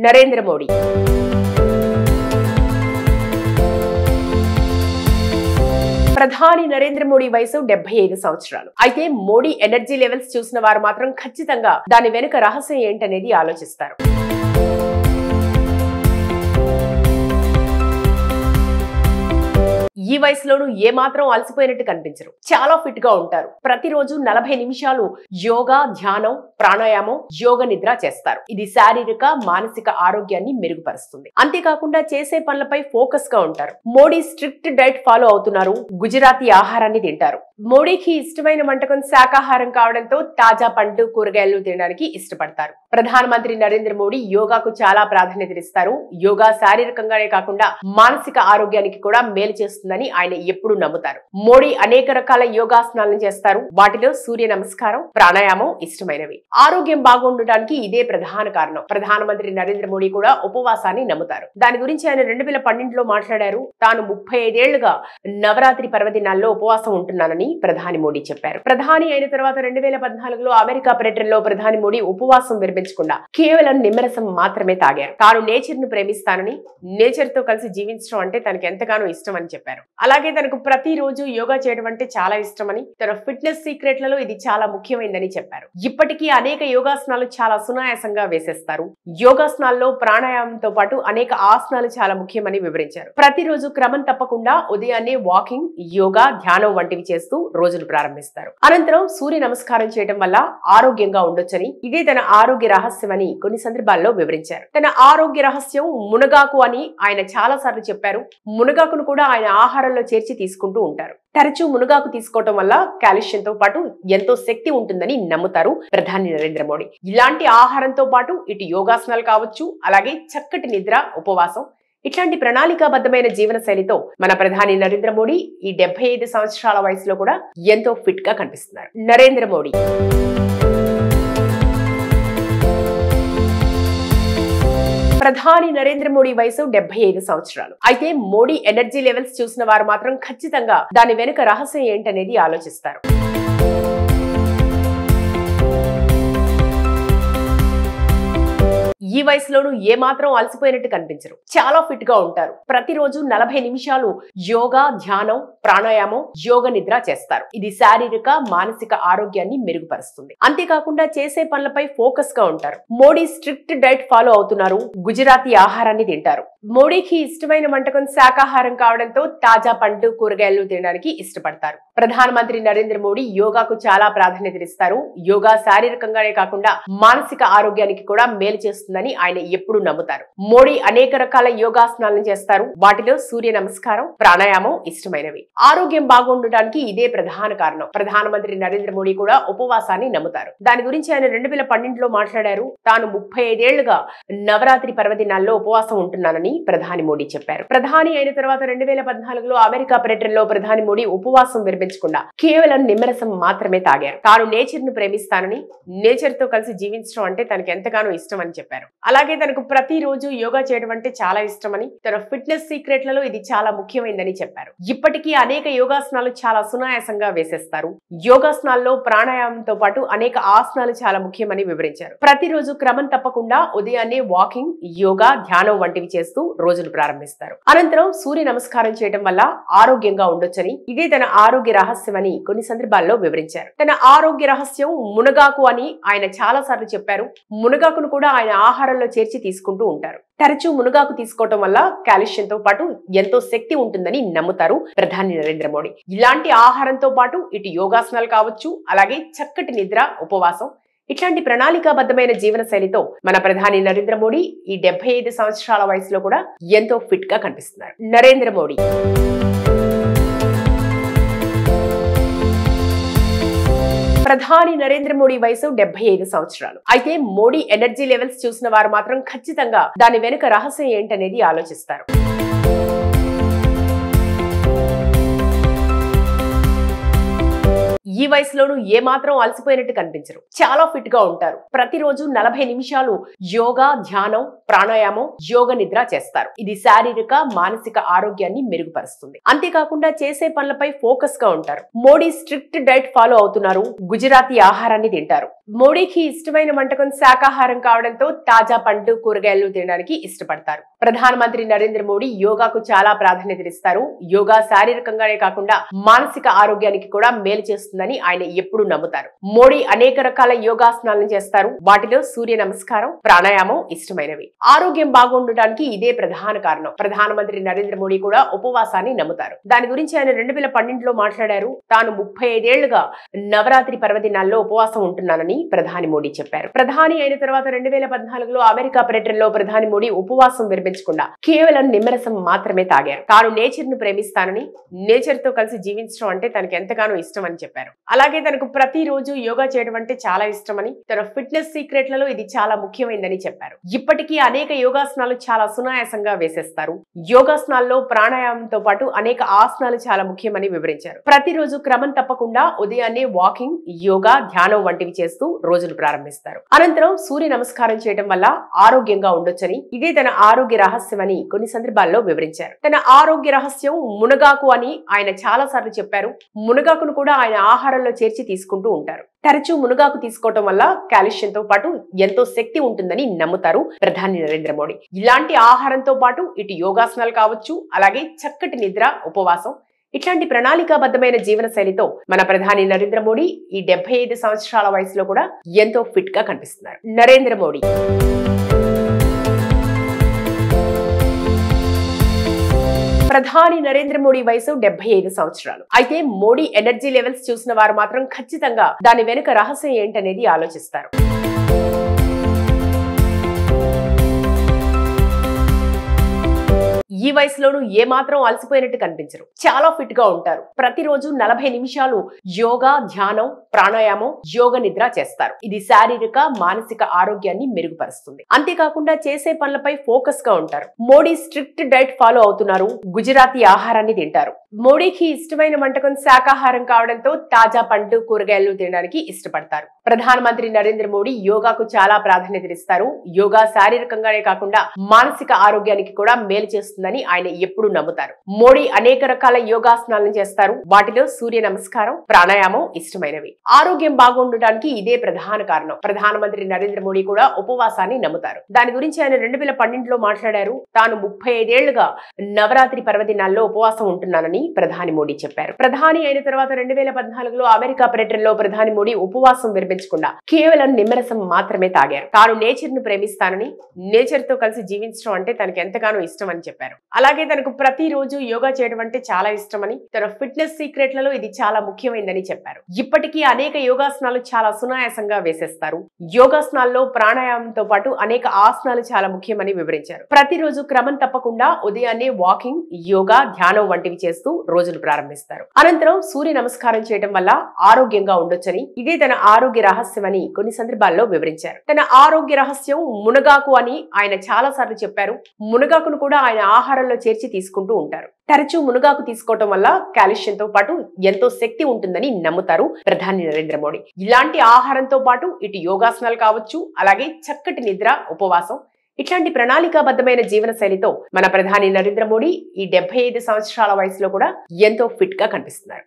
నరేంద్ర మోడీ ప్రధాని నరేంద్ర మోడీ వయసు 75 సంవత్సరాలు. అయితే మోడీ ఎనర్జీ లెవెల్స్ చూసిన వారు మాత్రం ఖచ్చితంగా దాని వెనుక రహస్యం ఏంటనేది ఆలోచిస్తారు. ఈ వయసులోనూ ఏమాత్రం అలసిపోయినట్టు కనిపించరు. చాలా ఫిట్ గా ఉంటారు. ప్రతిరోజు 40 నిమిషాలు యోగా, ధ్యానం, ప్రాణాయామం, యోగ నిద్ర చేస్తారు. ఇది శారీరక, మానసిక ఆరోగ్యాన్ని మెరుగుపరుస్తుంది. అంతేకాకుండా చేసే పనులపై ఫోకస్ గా ఉంటారు. మోడీ స్ట్రిక్ట్ డైట్ ఫాలో అవుతున్నారు. గుజరాతీ ఆహారాన్ని తింటారు. మోడీకి ఇష్టమైన వంటకం శాకాహారం కావడంతో తాజా పండ్లు, కూరగాయలు తినడానికి ఇష్టపడతారు. ప్రధానమంత్రి నరేంద్ర మోడీ యోగాకు చాలా ప్రాధాన్యతనిస్తారు. యోగా శారీరకంగానే కాకుండా మానసిక ఆరోగ్యానికి కూడా మేలు చేస్తుందని ఆయన ఎప్పుడూ నమ్ముతారు. మోడీ అనేక రకాల యోగాసనాలను చేస్తారు. వాటిలో సూర్య నమస్కారం, ప్రాణాయామం ఇష్టమైనవి. ఆరోగ్యం బాగుండటానికి ఇదే ప్రధాన కారణం. ప్రధానమంత్రి నరేంద్ర మోడీ కూడా ఉపవాసాన్ని నమ్ముతారు. దాని గురించి ఆయన 2012లో మాట్లాడారు. తాను 35 ఏళ్లుగా నవరాత్రి పర్వదినాల్లో ఉపవాసం ఉంటున్నానని ప్రధాని మోడీ చెప్పారు. ప్రధాని అయిన తర్వాత 2014లో అమెరికా పర్యటనలో ప్రధాని మోడీ ఉపవాసం విరమించకుండా కేవలం నిమ్మరసం మాత్రమే తాగారు. తాను నేచర్ ను ప్రేమిస్తానని, నేచర్ తో కలిసి జీవించడం అంటే తనకు ఎంతగానో ఇష్టం అని చెప్పారు. అలాగే తనకు ప్రతిరోజు యోగా చేయడం అంటే చాలా ఇష్టమని, తన ఫిట్నెస్ సీక్రెట్లలో ఇది చాలా ముఖ్యమైనదని చెప్పారు. ఇప్పటికీ అనేక యోగాసనాలు చాలా సునాయాసంగా వేసేస్తారు. యోగాసనాల్లో ప్రాణాయామంతో పాటు అనేక ఆసనాలు చాలా ముఖ్యమని వివరించారు. ప్రతిరోజు క్రమం తప్పకుండా ఉదయాన్నే వాకింగ్, యోగా, ధ్యానం వంటివి చేస్తూ రోజును ప్రారంభిస్తారు. అనంతరం సూర్య నమస్కారం చేయడం వల్ల ఆరోగ్యంగా ఉండొచ్చని, ఇదే తన ఆరోగ్య రహస్యమని కొన్ని సందర్భాల్లో వివరించారు. తన ఆరోగ్య రహస్యం మునగాకు అని ఆయన చాలా సార్లు చెప్పారు. మునగాకును కూడా ఆయన ఆహారంలో చేర్చి తీసుకుంటూ ఉంటారు. తరచూ మునగాకు తీసుకోవటం వల్ల కాల్షియంతో పాటు ఎంతో శక్తి ఉంటుందని నమ్ముతారు ప్రధాని నరేంద్ర మోడీ. ఇలాంటి ఆహారంతో పాటు ఇటు యోగాసనాలు కావచ్చు, అలాగే చక్కటి నిద్ర, ఉపవాసం, ఇట్లాంటి ప్రణాళికాబద్ధమైన జీవన శైలితో మన ప్రధాని నరేంద్ర మోడీ ఈ 75 సంవత్సరాల వయసులో కూడా ఎంతో ఫిట్ గా కనిపిస్తున్నారు. నరేంద్ర మోడీ ప్రధాని నరేంద్ర మోడీ వయసు 75 సంవత్సరాలు. అయితే మోడీ ఎనర్జీ లెవెల్స్ చూసిన వారు మాత్రం ఖచ్చితంగా దాని వెనుక రహస్యం ఏంటనేది ఆలోచిస్తారు. ఈ వయసులోనూ ఏమాత్రం అలసిపోయినట్టు కనిపించరు. చాలా ఫిట్ గా ఉంటారు. ప్రతిరోజు 40 నిమిషాలు యోగా, ధ్యానం, ప్రాణాయామం, యోగ నిద్ర చేస్తారు. ఇది శారీరక, మానసిక ఆరోగ్యాన్ని మెరుగుపరుస్తుంది. అంతేకాకుండా చేసే పనులపై ఫోకస్ గా ఉంటారు. మోడీ స్ట్రిక్ట్ డైట్ ఫాలో అవుతున్నారు. గుజరాతీ ఆహారాన్ని తింటారు. మోడీకి ఇష్టమైన వంటకం శాకాహారం కావడంతో తాజా పండ్లు, కూరగాయలు తినడానికి ఇష్టపడతారు. ప్రధానమంత్రి నరేంద్ర మోడీ యోగాకు చాలా ప్రాధాన్యతనిస్తారు. యోగా శారీరకంగానే కాకుండా మానసిక ఆరోగ్యానికి కూడా మేలు చేస్తుందని ఆయన ఎప్పుడూ నమ్ముతారు. మోడీ అనేక రకాల యోగాసనాలను చేస్తారు. వాటిలో సూర్య నమస్కారం, ప్రాణాయామం ఇష్టమైనవి. ఆరోగ్యం బాగుండటానికి ఇదే ప్రధాన కారణం. ప్రధానమంత్రి నరేంద్ర మోడీ కూడా ఉపవాసాన్ని నమ్ముతారు. దాని గురించి ఆయన 2012లో మాట్లాడారు. తాను 35 ఏళ్లుగా నవరాత్రి పర్వదినాల్లో ఉపవాసం ఉంటున్నానని ప్రధాని మోడీ చెప్పారు. ప్రధాని అయిన తర్వాత 2014లో అమెరికా పర్యటనలో ప్రధాని మోడీ ఉపవాసం విరమించకుండా కేవలం నిమ్మరసం మాత్రమే తాగారు. తాను నేచర్ ను ప్రేమిస్తానని, నేచర్ తో కలిసి జీవించడం అంటే తనకు ఎంతగానో ఇష్టం అని చెప్పారు. అలాగే తనకు ప్రతిరోజు యోగా చేయడం అంటే చాలా ఇష్టమని, తన ఫిట్నెస్ సీక్రెట్లలో ఇది చాలా ముఖ్యమైనదని చెప్పారు. ఇప్పటికీ అనేక యోగాసనాలు చాలా సునాయాసంగా వేసేస్తారు. యోగాసనాల్లో ప్రాణాయామంతో పాటు అనేక ఆసనాలు చాలా ముఖ్యమని వివరించారు. ప్రతిరోజు క్రమం తప్పకుండా ఉదయాన్నే వాకింగ్, యోగా, ధ్యానం వంటివి చేస్తూ రోజును ప్రారంభిస్తారు. అనంతరం సూర్య నమస్కారం చేయడం వల్ల ఆరోగ్యంగా ఉండొచ్చని, ఇదే తన ఆరోగ్య రహస్యమని కొన్ని సందర్భాల్లో వివరించారు. తన ఆరోగ్య రహస్యం మునగాకు అని ఆయన చాలా సార్లు చెప్పారు. మునగాకును కూడా ఆయన ఆహారంలో చేర్చి తీసుకుంటూ ఉంటారు. తరచూ మునగాకు తీసుకోవటం వల్ల కాల్షియంతో పాటు ఎంతో శక్తి ఉంటుందని నమ్ముతారు ప్రధాని నరేంద్ర మోడీ. ఇలాంటి ఆహారంతో పాటు ఇటు యోగాసనాలు కావచ్చు, అలాగే చక్కటి నిద్ర, ఉపవాసం, ఇట్లాంటి ప్రణాళికాబద్ధమైన జీవన శైలితో మన ప్రధాని నరేంద్ర మోడీ ఈ 75 సంవత్సరాల వయసులో కూడా ఎంతో ఫిట్ గా కనిపిస్తున్నారు. నరేంద్ర మోడీ ప్రధాని నరేంద్ర మోడీ వయసు 75 సంవత్సరాలు. అయితే మోడీ ఎనర్జీ లెవెల్స్ చూసిన వారు మాత్రం ఖచ్చితంగా దాని వెనుక రహస్యం ఏంటనేది ఆలోచిస్తారు. ఈ వయసులోనూ ఏమాత్రం అలసిపోయినట్టు కనిపించరు. చాలా ఫిట్ గా ఉంటారు. ప్రతిరోజు 40 నిమిషాలు యోగా, ధ్యానం, ప్రాణాయామం, యోగ నిద్ర చేస్తారు. ఇది శారీరక, మానసిక ఆరోగ్యాన్ని మెరుగుపరుస్తుంది. అంతేకాకుండా చేసే పనులపై ఫోకస్ గా ఉంటారు. మోడీ స్ట్రిక్ట్ డైట్ ఫాలో అవుతున్నారు. గుజరాతీ ఆహారాన్ని తింటారు. మోడీకి ఇష్టమైన వంటకం శాకాహారం కావడంతో తాజా పండ్లు కూరగాయలు తినడానికి ఇష్టపడతారు. ప్రధానమంత్రి నరేంద్ర మోడీ యోగాకు చాలా ప్రాధాన్యతనిస్తారు. యోగా శారీరకంగానే కాకుండా మానసిక ఆరోగ్యానికి కూడా మేలు చేస్తుందని ఆయన ఎప్పుడూ నమ్ముతారు. మోడీ అనేక రకాల యోగాసనాలను చేస్తారు. వాటిలో సూర్య నమస్కారం, ప్రాణాయామం ఇష్టమైనవి. ఆరోగ్యం బాగుండటానికి ఇదే ప్రధాన కారణం. ప్రధానమంత్రి నరేంద్ర మోడీ కూడా ఉపవాసాన్ని నమ్ముతారు. దాని గురించి ఆయన 2012లో మాట్లాడారు. తాను 35 ఏళ్లుగా నవరాత్రి పర్వదినాల్లో ఉపవాసం ఉంటున్నానని ప్రధాని మోడీ చెప్పారు. ప్రధాని అయిన తర్వాత 2014లో అమెరికా పర్యటనలో ప్రధాని మోడీ ఉపవాసం విరమించకుండా కేవలం నిమ్మరసం మాత్రమే తాగారు. తాను నేచర్ ను ప్రేమిస్తానని, నేచర్ తో కలిసి జీవించడం అంటే తనకు ఎంతగానో ఇష్టం అని చెప్పారు. అలాగే తనకు ప్రతిరోజు యోగా చేయడం అంటే చాలా ఇష్టమని, తన ఫిట్నెస్ సీక్రెట్లలో ఇది చాలా ముఖ్యమైనదని చెప్పారు. ఇప్పటికీ అనేక యోగాసనాలు చాలా సునాయాసంగా వేసేస్తారు. యోగాసనాల్లో ప్రాణాయామంతో పాటు అనేక ఆసనాలు చాలా ముఖ్యమని వివరించారు. ప్రతిరోజు క్రమం తప్పకుండా ఉదయాన్నే వాకింగ్, యోగా, ధ్యానం వంటివి చేస్తూ రోజును ప్రారంభిస్తారు. అనంతరం సూర్య నమస్కారం చేయడం వల్ల ఆరోగ్యంగా ఉండొచ్చని, ఇదే తన ఆరోగ్య రహస్యమని కొన్ని సందర్భాల్లో వివరించారు. తన ఆరోగ్య రహస్యం మునగాకు అని ఆయన చాలా సార్లు చెప్పారు. మునగాకును కూడా ఆయన ఆహారంలో చేర్చి తీసుకుంటూ ఉంటారు. తరచూ మునగాకు తీసుకోవటం వల్ల కాల్షియంతో పాటు ఎంతో శక్తి ఉంటుందని నమ్ముతారు ప్రధాని నరేంద్ర మోడీ. ఇలాంటి ఆహారంతో పాటు ఇటు యోగాసనాలు కావచ్చు, అలాగే చక్కటి నిద్ర, ఉపవాసం, ఇట్లాంటి ప్రణాళికాబద్ధమైన జీవన శైలితో మన ప్రధాని నరేంద్ర మోడీ ఈ 75 సంవత్సరాల వయసులో కూడా ఎంతో ఫిట్ గా కనిపిస్తున్నారు. నరేంద్ర మోడీ ప్రధాని నరేంద్ర మోడీ వయసు 75 సంవత్సరాలు. అయితే మోడీ ఎనర్జీ లెవెల్స్ చూసిన వారు మాత్రం ఖచ్చితంగా దాని వెనుక రహస్యం ఏంటనేది ఆలోచిస్తారు. ఈ వయసులోనూ ఏమాత్రం అలసిపోయినట్టు కనిపించరు. చాలా ఫిట్ గా ఉంటారు. ప్రతిరోజు 40 నిమిషాలు యోగా, ధ్యానం, ప్రాణాయామం, యోగ నిద్ర చేస్తారు. ఇది శారీరక, మానసిక ఆరోగ్యాన్ని మెరుగుపరుస్తుంది. అంతేకాకుండా చేసే పనులపై ఫోకస్ గా ఉంటారు. మోడీ స్ట్రిక్ట్ డైట్ ఫాలో అవుతున్నారు. గుజరాతీ ఆహారాన్ని తింటారు. మోడీకి ఇష్టమైన వంటకం శాకాహారం కావడంతో తాజా పండ్లు కూరగాయలు తినడానికి ఇష్టపడతారు. ప్రధానమంత్రి నరేంద్ర మోడీ యోగాకు చాలా ప్రాధాన్యతనిస్తారు. యోగా శారీరకంగానే కాకుండా మానసిక ఆరోగ్యానికి కూడా మేలు చేస్తుందని ఆయన ఎప్పుడూ నమ్ముతారు. మోడీ అనేక రకాల యోగాసనాలను చేస్తారు. వాటిలో సూర్య నమస్కారం, ప్రాణాయామం ఇష్టమైనవి. ఆరోగ్యం బాగుండటానికి ఇదే ప్రధాన కారణం. ప్రధానమంత్రి నరేంద్ర మోడీ కూడా ఉపవాసాన్ని నమ్ముతారు. దాని గురించి ఆయన 2012లో మాట్లాడారు. తాను 35 ఏళ్లుగా నవరాత్రి పర్వదినాల్లో ఉపవాసం ఉంటున్నానని ప్రధాని మోడీ చెప్పారు. ప్రధాని అయిన తర్వాత 2014లో అమెరికా పర్యటనలో ప్రధాని మోడీ ఉపవాసం విరమించకుండా కేవలం నిమ్మరసం మాత్రమే తాగారు. తాను నేచర్ ను ప్రేమిస్తానని, నేచర్ తో కలిసి జీవించడం అంటే తనకు ఎంతగానో ఇష్టం అని చెప్పారు. అలాగే తనకు ప్రతిరోజు యోగా చేయడం అంటే చాలా ఇష్టమని, తన ఫిట్నెస్ సీక్రెట్లలో ఇది చాలా ముఖ్యమైనదని చెప్పారు. ఇప్పటికీ అనేక యోగాసనాలు చాలా సునాయాసంగా వేసేస్తారు. యోగాసనాల్లో ప్రాణాయామంతో పాటు అనేక ఆసనాలు చాలా ముఖ్యమని వివరించారు. ప్రతిరోజు క్రమం తప్పకుండా ఉదయాన్నే వాకింగ్, యోగా, ధ్యానం వంటివి చేస్తూ రోజును ప్రారంభిస్తారు. అనంతరం సూర్య నమస్కారం చేయడం వల్ల ఆరోగ్యంగా ఉండొచ్చని, ఇదే తన ఆరోగ్య రహస్యమని కొన్ని సందర్భాల్లో వివరించారు. తన ఆరోగ్య రహస్యం మునగాకు అని ఆయన చాలా సార్లు చెప్పారు. మునగాకును కూడా ఆయన ఆహారంలో చేర్చి తీసుకుంటూ ఉంటారు. తరచూ మునగాకు తీసుకోవటం వల్ల కాల్షియంతో పాటు ఎంతో శక్తి ఉంటుందని నమ్ముతారు ప్రధాని నరేంద్ర మోడీ. ఇలాంటి ఆహారంతో పాటు ఇటు యోగాసనాలు కావచ్చు, అలాగే చక్కటి నిద్ర, ఉపవాసం, ఇట్లాంటి ప్రణాళికాబద్ధమైన జీవన శైలితో మన ప్రధాని నరేంద్ర మోడీ ఈ 75 సంవత్సరాల వయసులో కూడా ఎంతో ఫిట్ గా కనిపిస్తున్నారు.